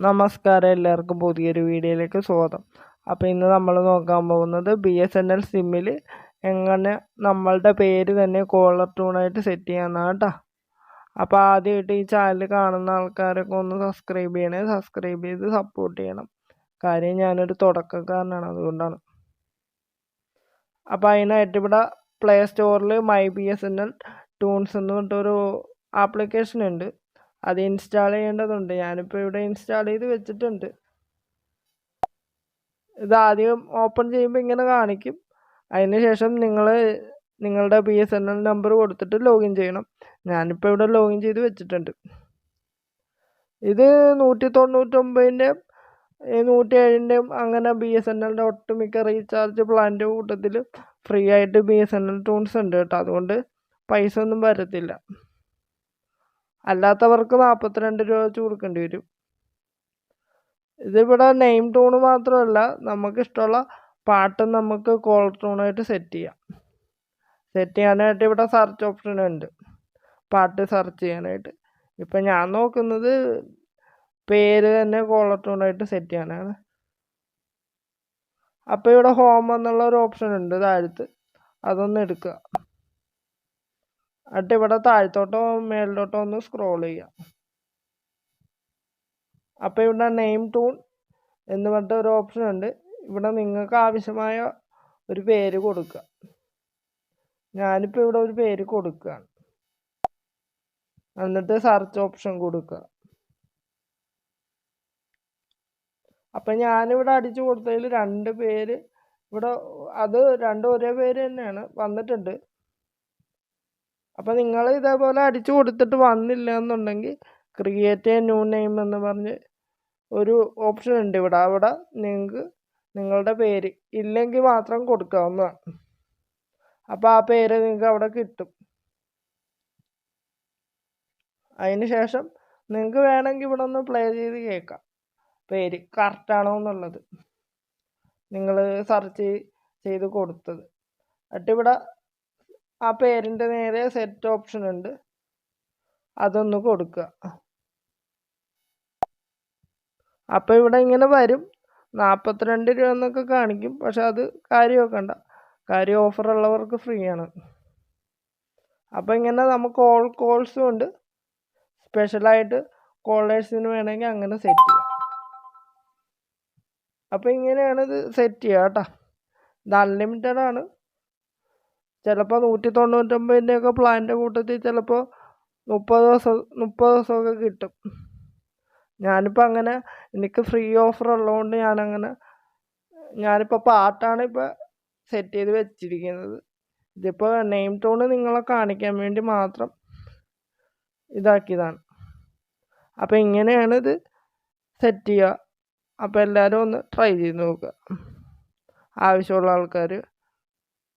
നമസ്കാരം, എല്ലാവർക്കും പുതിയൊരു വീഡിയോയിലേക്ക് സ്വാഗതം. അപ്പോൾ ഇന്ന് നമ്മൾ നോക്കാൻ പോകുന്നത് BSNL സിമ്മിൽ എങ്ങനെ നമ്മളുടെ പേര് തന്നെ കോളർ ട്യൂണായിട്ട് സെറ്റ് ചെയ്യാമെന്നാണ് കേട്ടോ. അപ്പോൾ ആദ്യമായിട്ട് ഈ ചാനൽ കാണുന്ന ആൾക്കാരൊക്കെ ഒന്ന് സബ്സ്ക്രൈബ് ചെയ്യണേ, സബ്സ്ക്രൈബ് ചെയ്ത് സപ്പോർട്ട് ചെയ്യണം. കാര്യം ഞാനൊരു തുടക്കക്കാരനാണ്, അതുകൊണ്ടാണ്. അപ്പോൾ അതിനായിട്ട് ഇവിടെ പ്ലേ സ്റ്റോറിൽ മൈ BSNL ട്യൂൺസ് എന്ന് പറഞ്ഞിട്ടൊരു ആപ്ലിക്കേഷൻ ഉണ്ട്. അത് ഇൻസ്റ്റാൾ ചെയ്യേണ്ടതുണ്ട്. ഞാനിപ്പോൾ ഇവിടെ ഇൻസ്റ്റാൾ ചെയ്ത് വെച്ചിട്ടുണ്ട്. ഇത് ആദ്യം ഓപ്പൺ ചെയ്യുമ്പോൾ ഇങ്ങനെ കാണിക്കും. അതിന് ശേഷം നിങ്ങളുടെ BSNL നമ്പർ കൊടുത്തിട്ട് ലോഗിൻ ചെയ്യണം. ഞാനിപ്പോൾ ഇവിടെ ലോഗിൻ ചെയ്ത് വെച്ചിട്ടുണ്ട്. ഇത് 199-ൻ്റെയും 107-ൻ്റെയും അങ്ങനെ BSNLൻ്റെ ഒട്ടുമിക്ക റീചാർജ് പ്ലാൻ്റെ കൂട്ടത്തിൽ ഫ്രീ ആയിട്ട് BSNL ട്യൂൺസ് ഉണ്ട് കേട്ടോ. അതുകൊണ്ട് പൈസ ഒന്നും വരത്തില്ല. അല്ലാത്തവർക്ക് 42 രൂപ വെച്ച് കൊടുക്കേണ്ടി വരും. ഇതിവിടെ നെയിം ടൂണ് മാത്രമല്ല, നമുക്കിഷ്ടമുള്ള പാട്ടും നമുക്ക് കോൾ ടൂണായിട്ട് സെറ്റ് ചെയ്യാം. സെറ്റ് ചെയ്യാനായിട്ട് ഇവിടെ സെർച്ച് ഓപ്ഷൻ ഉണ്ട്, പാട്ട് സെർച്ച് ചെയ്യാനായിട്ട്. ഇപ്പം ഞാൻ നോക്കുന്നത് പേര് തന്നെ കോളർ ടൂണായിട്ട് സെറ്റ് ചെയ്യാനാണ്. അപ്പോൾ ഇവിടെ ഹോം എന്നുള്ള ഒരു ഓപ്ഷൻ ഉണ്ട് താഴത്ത്, അതൊന്ന് എടുക്കുക. എന്നിട്ട് ഇവിടെ താഴത്തോട്ടോ മേളിലോട്ടോ ഒന്ന് സ്ക്രോൾ ചെയ്യാം. അപ്പോൾ ഇവിടെ നെയിം ടൂൺ എന്ന് പറഞ്ഞിട്ട് ഒരു ഓപ്ഷൻ ഉണ്ട്. ഇവിടെ നിങ്ങൾക്ക് ആവശ്യമായ ഒരു പേര് കൊടുക്കുക. ഞാനിപ്പോൾ ഇവിടെ ഒരു പേര് കൊടുക്കുകയാണ്. എന്നിട്ട് സെർച്ച് ഓപ്ഷൻ കൊടുക്കുക. അപ്പം ഞാനിവിടെ അടിച്ചു കൊടുത്തതിൽ 2 പേര് ഇവിടെ, അത് രണ്ടും ഒരേ പേര് തന്നെയാണ് വന്നിട്ടുണ്ട്. അപ്പം നിങ്ങൾ ഇതേപോലെ അടിച്ചു കൊടുത്തിട്ട് വന്നില്ല എന്നുണ്ടെങ്കിൽ ക്രിയേറ്റ് എ ന്യൂ നെയിം എന്ന് പറഞ്ഞ് ഒരു ഓപ്ഷൻ ഉണ്ട് ഇവിടെ. അവിടെ നിങ്ങൾക്ക് നിങ്ങളുടെ പേര് ഇല്ലെങ്കിൽ മാത്രം കൊടുക്കാവുന്നതാണ്. അപ്പോൾ ആ പേര് നിങ്ങൾക്ക് അവിടെ കിട്ടും. അതിന് ശേഷം നിങ്ങൾക്ക് വേണമെങ്കിൽ ഇവിടെ ഒന്ന് പ്ലേ ചെയ്ത് കേൾക്കാം, പേര് കറക്റ്റാണോ എന്നുള്ളത് നിങ്ങൾ സെർച്ച് ചെയ്ത് കൊടുത്തത്. എന്നിട്ട് ഇവിടെ ആ പേരിൻ്റെ നേരെ സെറ്റ് ഓപ്ഷൻ ഉണ്ട്, അതൊന്ന് കൊടുക്കുക. അപ്പോൾ ഇവിടെ ഇങ്ങനെ വരും, 42 രൂപ എന്നൊക്കെ കാണിക്കും. പക്ഷെ അത് കാര്യമാക്കണ്ട, കാര്യം ഓഫറുള്ളവർക്ക് ഫ്രീ ആണ്. അപ്പോൾ ഇങ്ങനെ നമുക്ക് ഓൾ കോൾസും ഉണ്ട്, സ്പെഷ്യലായിട്ട് കോളേഴ്സിന് വേണമെങ്കിൽ അങ്ങനെ സെറ്റ് ചെയ്യാം. അപ്പോൾ ഇങ്ങനെയാണ് ഇത് സെറ്റ് ചെയ്യുക കേട്ടോ. ഇത് അൺലിമിറ്റഡ് ആണ്. ചിലപ്പോൾ 199-ൻ്റെയൊക്കെ പ്ലാൻ്റെ കൂട്ടത്തിൽ ചിലപ്പോൾ 30 ദിവസമൊക്കെ കിട്ടും. ഞാനിപ്പോൾ അങ്ങനെ, എനിക്ക് ഫ്രീ ഓഫർ ഉള്ളതുകൊണ്ട് ഞാനിപ്പോൾ പാട്ടാണ് ഇപ്പോൾ സെറ്റ് ചെയ്ത് വെച്ചിരിക്കുന്നത്. ഇതിപ്പോൾ നെയിം ടോണ് നിങ്ങളെ കാണിക്കാൻ വേണ്ടി മാത്രം ഇതാക്കിയതാണ്. അപ്പോൾ ഇങ്ങനെയാണ് ഇത് സെറ്റ് ചെയ്യുക. അപ്പോൾ എല്ലാവരും ഒന്ന് ട്രൈ ചെയ്ത് നോക്കുക, ആവശ്യമുള്ള ആൾക്കാർ.